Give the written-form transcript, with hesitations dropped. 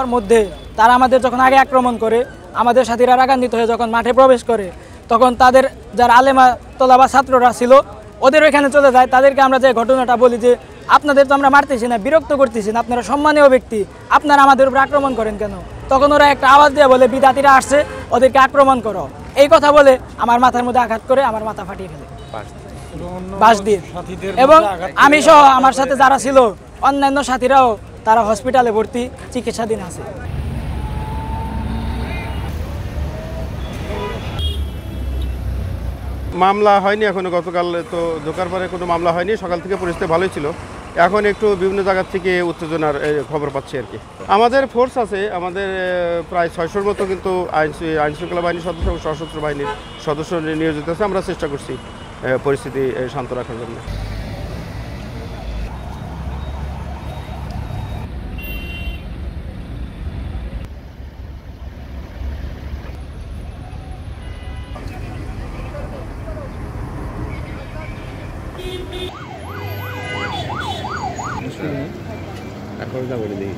যাওয়ার মধ্যে তারা আমাদের যখন আগে আক্রমণ করে, আমাদের সাথীরা রাগান্বিত হয়ে যখন মাঠে প্রবেশ করে, তখন তাদের যারা আলেমা তোলাবা ছাত্ররা ছিল ওদের ওইখানে চলে যায়। তাদেরকে আমরা যে ঘটনাটা বলি যে আপনাদের তো আমরা মারতেছি না, বিরক্ত করতেছি না, আপনারা সম্মানীয় ব্যক্তি, আপনারা আমাদের উপর আক্রমণ করেন কেন? তখন ওরা একটা আওয়াজ দিয়ে বলে বিদাতিরা আসছে, ওদেরকে আক্রমণ করো। এই কথা বলে আমার মাথার মধ্যে আঘাত করে আমার মাথা ফাটিয়ে ফেলে বাঁশ দিয়ে। এবং আমি সহ আমার সাথে যারা ছিল অন্যান্য সাথীরাও তারা হসপিটালে ভর্তি, চিকিৎসাধীন আছে। মামলা হয়নি এখনো, গতকাল তো ঢোকার পরে কোনো মামলা হয়নি। সকাল থেকে পরিস্থিতি ভালোই ছিল, এখন একটু বিভিন্ন জায়গা থেকে উত্তেজনার খবর পাচ্ছি আর কি। আমাদের ফোর্স আছে, আমাদের প্রায় 600-র মতো কিন্তু আইন শৃঙ্খলা বাহিনীর সদস্য এবং সশস্ত্র বাহিনীর সদস্য নিয়োজিত আছে। আমরা চেষ্টা করছি পরিস্থিতি শান্ত রাখার জন্য। এখন না বলে দিই